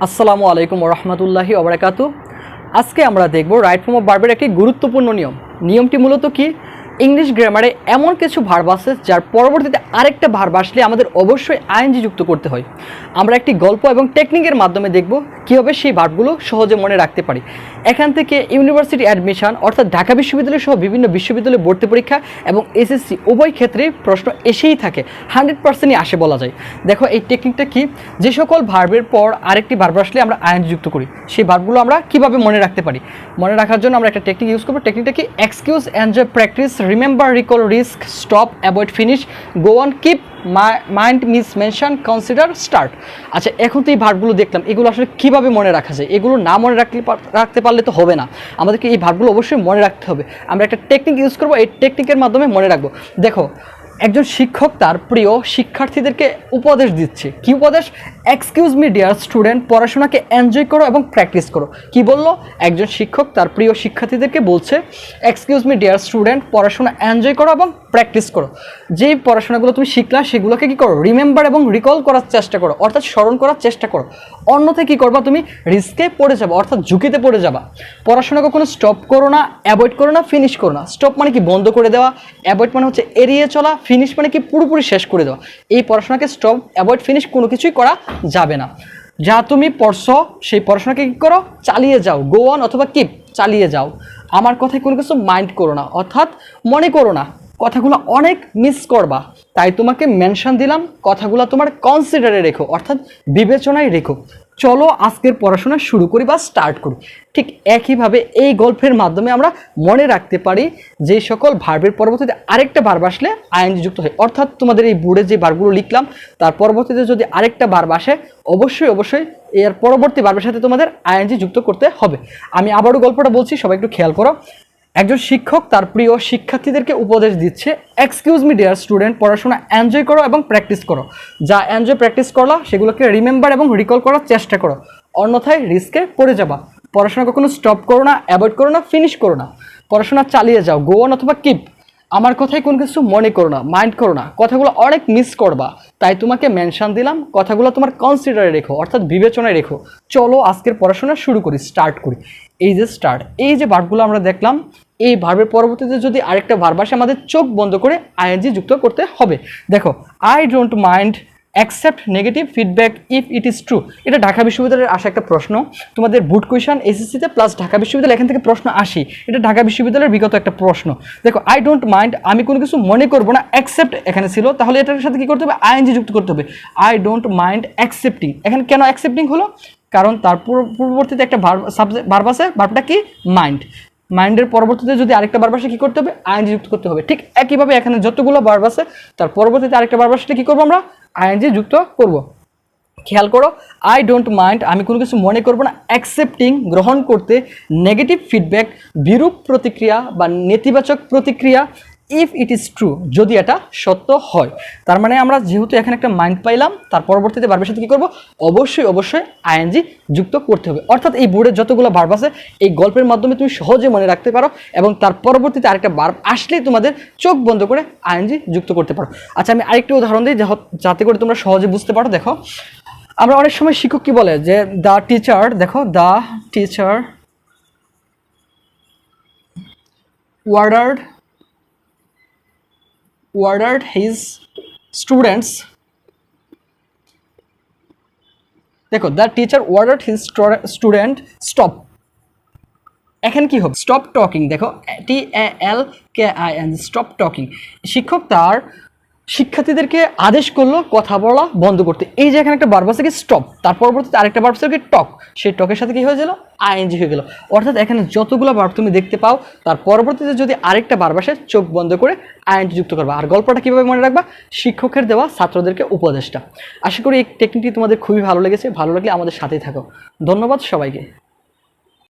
আসসালামু আলাইকুম ওরহমতুল্লাহি ওবরাকাতু। আজকে আমরা দেখব রাইট ফর্ম অফ ভার্বের একটি গুরুত্বপূর্ণ নিয়মটি মূলত কি, ইংলিশ গ্রামারে এমন কিছু ভার্ব আছে যার পরবর্তীতে আরেকটা ভার্ব আসলে আমাদের অবশ্যই আইএনজি যুক্ত করতে হয়। আমরা একটি গল্প এবং টেকনিকের মাধ্যমে দেখব কীভাবে সেই ভার্বগুলো সহজে মনে রাখতে পারি। এখান থেকে ইউনিভার্সিটি অ্যাডমিশন অর্থাৎ ঢাকা বিশ্ববিদ্যালয় সহ বিভিন্ন বিশ্ববিদ্যালয়ে ভর্তি পরীক্ষা এবং এসএসসি উভয় ক্ষেত্রেই প্রশ্ন এসেই থাকে, 100%ই আসে বলা যায়। দেখো এই টেকনিকটা কি, যে সকল ভার্বের পর আরেকটি ভার্ব আসলে আমরা আইএনজি যুক্ত করি, সেই ভার্বগুলো আমরা কীভাবে মনে রাখতে পারি। মনে রাখার জন্য আমরা একটা টেকনিক ইউজ করবো। টেকনিকটা কি, excuse, enjoy, practice, remember, recall, risk, stop, avoid, finish, go on, keep, mind, miss, mention, consider, start. আচ্ছা, এখন তো এই ভার্বগুলো দেখলাম, এগুলো আসলে কীভাবে মনে রাখা যায়? এগুলো না মনে রাখতে পারলে তো হবে না, আমাদেরকে এই ভার্বগুলো অবশ্যই মনে রাখতে হবে। আমরা একটা টেকনিক ইউজ করবো, এই টেকনিকের মাধ্যমে মনে রাখবো। দেখো, একজন শিক্ষক তার প্রিয় শিক্ষার্থীদেরকে উপদেশ দিচ্ছে। কি উপদেশ? এক্সকিউজ মি ডিয়ার স্টুডেন্ট, পড়াশোনাকে এনজয় করো এবং প্র্যাকটিস করো। কি বললো? একজন শিক্ষক তার প্রিয় শিক্ষার্থীদেরকে বলছে, এক্সকিউজ মি ডিয়ার স্টুডেন্ট, পড়াশোনা এনজয় করো এবং প্র্যাকটিস করো। যেই পড়াশোনাগুলো তুমি শিখলা সেগুলোকে কী করো? রিমেম্বার এবং রিকল করার চেষ্টা করো, অর্থাৎ স্মরণ করার চেষ্টা করো। অন্যথায় কী করবা? তুমি রিস্কে পড়ে যাবা, অর্থাৎ ঝুঁকিতে পড়ে যাবা। পড়াশোনা কখনো স্টপ করো না, অ্যাভয়েড করো না, ফিনিশ করো না। স্টপ মানে কি? বন্ধ করে দেওয়া। অ্যাভয়েড মানে হচ্ছে এড়িয়ে চলা। ফিনিশ মানে কি? পুরোপুরি শেষ করে দেওয়া। এই পড়াশোনাকে স্টপ, অ্যাভয়েড, ফিনিশ কোনো কিছুই করা যাবে না। যা তুমি পড়ছো সেই পড়াশোনাকে কী করো? চালিয়ে যাও। গো অন অথবা কিপ, চালিয়ে যাও। আমার কথায় কোনো কিছু মাইন্ড করো না, অর্থাৎ মনে করো না। কথাগুলো অনেক মিস করবা, তাই তোমাকে মেনশন দিলাম। কথাগুলো তোমার কনসিডারে রেখো, অর্থাৎ বিবেচনায় রেখো। চলো আজকের পড়াশোনা শুরু করি বা স্টার্ট করি। ঠিক একইভাবে এই গল্পের মাধ্যমে আমরা মনে রাখতে পারি যে সকল ভার্বের পরবর্তীতে আরেকটা ভার্ব আসলে আইএনজি যুক্ত হয়। অর্থাৎ তোমাদের এই বোর্ডে যে ভার্বগুলো লিখলাম তার পরবর্তীতে যদি আরেকটা ভার্ব আসে, অবশ্যই এর পরবর্তী ভার্বের সাথে তোমাদের আইএনজি যুক্ত করতে হবে। আমি আবারও গল্পটা বলছি, সবাই একটু খেয়াল করো। একজন শিক্ষক তার প্রিয় শিক্ষার্থীদেরকে উপদেশ দিচ্ছে, এক্সকিউজ মি ডিয়ার স্টুডেন্ট, পড়াশোনা এনজয় করো এবং প্র্যাকটিস করো। যা এনজয় প্র্যাকটিস করলা সেগুলোকে রিমেম্বার এবং রিকল করার চেষ্টা করো, অন্যথায় রিস্কে পড়ে যাবা। পড়াশোনা কখনো স্টপ করো না, অ্যাভয়েড করো না, ফিনিশ করো না। পড়াশোনা চালিয়ে যাও। গো অন অথবা কিপ। আমার কথায় কোনো কিছু মনে করো না, মাইন্ড করো না। কথাগুলো অনেক মিস করবা, তাই তোমাকে মেনশন দিলাম। কথাগুলো তোমার কনসিডারে রেখো, অর্থাৎ বিবেচনায় রেখো। চলো আজকের পড়াশোনা শুরু করি, স্টার্ট করি। এই যে স্টার্ট, এই যে ভার্বগুলো আমরা দেখলাম, এই ভার্বের পরবর্তীতে যদি আরেকটা ভার্ব আসে, আমাদের চোখ বন্ধ করে আইএনজি যুক্ত করতে হবে। দেখো, I don't mind accept negative feedback if it is true. এটা ঢাকা বিশ্ববিদ্যালয়ের আসা একটা প্রশ্ন, তোমাদের বুট কোয়েশন এসএসসিতে প্লাস ঢাকা বিশ্ববিদ্যালয়, এখান থেকে প্রশ্ন আসি। এটা ঢাকা বিশ্ববিদ্যালয়ের বিগত একটা প্রশ্ন। দেখো, আই ডোন্ট মাইন্ড, আমি কোনো কিছু মনে করবো না। অ্যাকসেপ্ট এখানে ছিল, তাহলে এটার সাথে কী করতে হবে? আইএনজি যুক্ত করতে হবে। I don't mind accepting. এখানে কেন অ্যাকসেপ্টিং হলো? কারণ তার পূর্ববর্তীতে একটা ভার্ব আছে, ভার্বটা কি? মাইন্ড। মাইন্ডের পরবর্তীতে যদি আরেকটা ভার্ব আসে, কী করতে হবে? আইএনজি যুক্ত করতে হবে। ঠিক একইভাবে এখানে যতগুলো ভার্ব আছে তার পরবর্তীতে আরেকটা ভার্ব আসলে কী করবো? আমরা আইএনজি যুক্ত করব। খেয়াল করো, আই ডোন্ট মাইন্ড, আমি কোনো কিছু মনে করবো না। অ্যাকসেপ্টিং, গ্রহণ করতে। নেগেটিভ ফিডব্যাক, বিরূপ প্রতিক্রিয়া বা নেতিবাচক প্রতিক্রিয়া। ইফ ইট ইজ ট্রু, যদি এটা সত্য হয়। তার মানে আমরা যেহেতু এখানে একটা মাইন্ড পাইলাম, তার পরবর্তীতে ভার্বের সাথে কী করবো? অবশ্যই আইএনজি যুক্ত করতে হবে। অর্থাৎ এই বোর্ডের যতগুলো ভার্ব আছে এই গল্পের মাধ্যমে তুমি সহজে মনে রাখতে পারো, এবং তার পরবর্তীতে আরেকটা ভার্ব আসলেই তোমাদের চোখ বন্ধ করে আইএনজি যুক্ত করতে পারো। আচ্ছা, আমি আরেকটি উদাহরণ দিই যাতে করে তোমরা সহজে বুঝতে পারো। দেখো, আমরা অনেক সময় শিক্ষক কি বলে যে দ্য টিচার, দেখো, the teacher ordered his students, দেখো, the teacher ordered his student stop। এখানে কি হবে? Stop talking. দেখো, TALKING, স্টপ টকিং। শিক্ষক তার শিক্ষার্থীদেরকে আদেশ করলো কথা বলা বন্ধ করতে। এই যে এখানে একটা ভার্ব আছে কি? স্টপ, তার পরবর্তীতে আরেকটা ভার্ব আছে কি? টক। সেই টকের সাথে কি হয়ে গেল? আইএনজি হয়ে গেল। অর্থাৎ এখানে যতগুলো ভার্ব তুমি দেখতে পাও তার পরবর্তীতে যদি আরেকটা ভার্ব আসে, চোখ বন্ধ করে আইএনজি যুক্ত করবা। আর গল্পটা কীভাবে মনে রাখবা? শিক্ষকের দেওয়া ছাত্রদেরকে উপদেশটা। আশা করি এই টেকনিকটি তোমাদের খুবই ভালো লেগেছে। ভালো লাগলে আমাদের সাথেই থাকো। ধন্যবাদ সবাইকে।